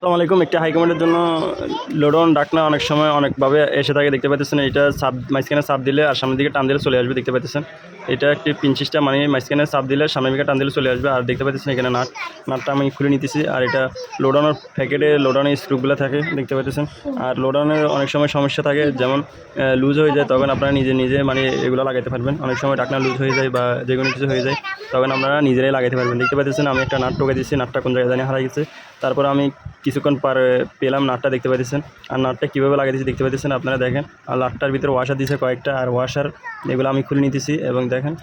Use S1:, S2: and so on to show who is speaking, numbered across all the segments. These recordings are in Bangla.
S1: আসসালামু আলাইকুম। একটা হাই কমান্ডের জন্য লোডন ডাকনা অনেক সময় অনেকভাবে এসে থাকে দেখতে পাচ্ছেন। এটা সাব মাঝখানে চাপ দিলে আর সামনের দিকে টান দিলে চলে আসবে দেখতে পাচ্ছেন। এটা একটি পিন সিস্টেম, মানে মাঝখানে চাপ দিলে সামনের দিকে টান দিলে চলে আসবে। আর দেখতে পাচ্ছেন এখানে নাটটা আমি খুলে নিতেছি। আর এটা লোডনের প্যাকেটে লোডনের স্ক্রুগুলো থাকে দেখতে পাচ্ছেন। আর লোডনের অনেক সময় সমস্যা থাকে, যেমন লুজ হয়ে যায়, তখন আপনারা নিজে নিজে মানে এগুলো লাগাইতে পারবেন। অনেক সময় ডাকনা লুজ হয়ে যায় বা যে কোনো কিছু হয়ে যায়, তখন আপনারা নিজেরাই লাগাইতে পারবেন দেখতে পাচ্ছেন। আমি একটা নাট টোকে দিচ্ছি, নাটটা কোন জায়গায় জানি হারাই গেছে। তারপর আমি কিছুক্ষণ পরে পেলাম নাটটা দেখতে পাচ্ছেন। আর নাটটা কীভাবে লাগিয়ে দিচ্ছি দেখতে পাচ্ছেন আপনারা, দেখেন। আর নাটটার ভিতরে ওয়াশার দিয়েছে কয়েকটা, আর ওয়াশার এগুলো আমি খুলে নিতেছি এবং দেখেন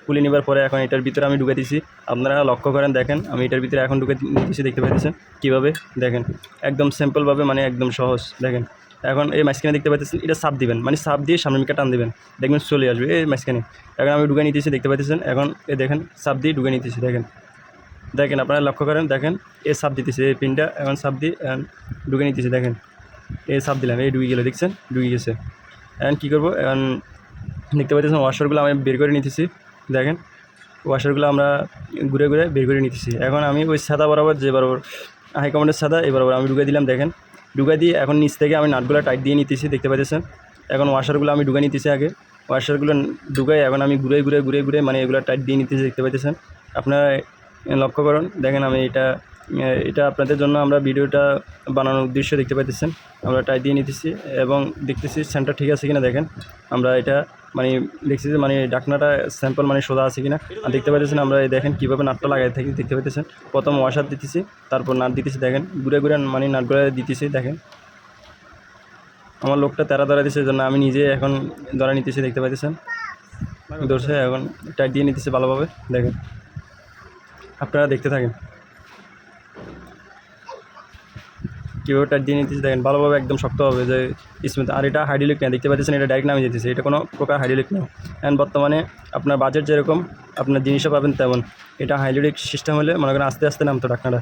S1: খুলে নেবার পরে এখন এটার ভিতরে আমি ঢুকে দিছি। আপনারা লক্ষ্য করেন, দেখেন আমি এটার ভিতরে এখন ঢুকে নিতেছি দেখতে পাচ্ছেন কীভাবে, দেখেন একদম সিম্পলভাবে, মানে একদম সহজ। দেখেন এখন এই মাঝখানে দেখতে পাচ্ছেন, এটা সাপ দিবেন, মানে সাপ দিয়ে সামনের দিকে টান দিবেন, দেখবেন চলে আসবে এই মাঝখানে। এখন আমি ঢুকে নিতেছি দেখতে পাচ্ছেন। এখন এই দেখেন সাপ দিয়ে ঢুকে নিতেছি, দেখেন দেখেন আপনারা লক্ষ্য করেন, দেখেন এ সাপ দিতেছে, এই পিনটা এখন সাপ দিয়ে ঢুকে নিতেছে, দেখেন এই সাপ দিলাম, এই ঢুকে গেলো, দেখছেন ঢুকে গেছে। এখন কী করবো, এখন দেখতে পাচ্ছেন ওয়াশারগুলো আমি বের করে নিতেছি, দেখেন ওয়াশারগুলো আমরা ঘুরে ঘুরে বের করে নিতেছি। এখন আমি ওই সাদা বরাবর, যে বরাবর হাই কমান্ডের সাদা, এই বরাবর আমি ঢুকে দিলাম, দেখেন ঢুকে দিয়ে এখন নিচ থেকে আমি নাটগুলো টাইট দিয়ে নিতেছি দেখতে পাচ্ছেন। এখন ওয়াশারগুলো আমি ঢুকে নিতেছি, আগে ওয়াশারগুলো ঢুকাই এখন আমি ঘুরে ঘুরে ঘুরে ঘুরে মানে এগুলো টাইট দিয়ে নিতেছি দেখতে পাচ্ছেন। আপনারা লক্ষ্য করুন, দেখেন আমি এটা আপনাদের জন্য আমরা ভিডিওটা বানানোর উদ্দেশ্য দেখতে পাইতেছেন। আমরা টাইট দিয়ে নিতেছি এবং দেখতেছি সেন্টার ঠিক আছে কিনা, দেখেন আমরা এটা মানে দেখছি যে মানে ডাকনাটা স্যাম্পল মানে সোজা আছে কিনা। আর দেখতে পাইতেছেন আমরা দেখেন কীভাবে নাটটা লাগাই থাকি দেখতে পাইতেছেন। প্রথম ওয়াশার দিতেছি, তারপর নাট দিতেছি, দেখেন ঘুরে ঘুরে মানে নাটগুলো দিতেছি। দেখেন আমার লোকটা তেরা ধরা দিচ্ছে, জন্য আমি নিজে এখন ধরা নিতেছি দেখতে পাইতেছেন। ধরছে এখন টাইট দিয়ে নিতেছি ভালোভাবে, দেখেন আপনারা দেখতে থাকেন কীভাবে টাইট দিয়ে নিতেছি, দেখেন ভালোভাবে একদম শক্ত হবে যে স্মুথ। আর এটা হাইড্রোলিক না দেখতে পাচ্ছেন, এটা ডাইরেক্ট নামে যেতেছে, এটা কোনো প্রকার হাইড্রোলিক না। অ্যান্ড বর্তমানে আপনার বাজেট যেরকম আপনার জিনিসও পাবেন তেমন। এটা হাইড্রোলিক সিস্টেম হলে মনে করেন আস্তে আস্তে নামতো ডাকনাটা।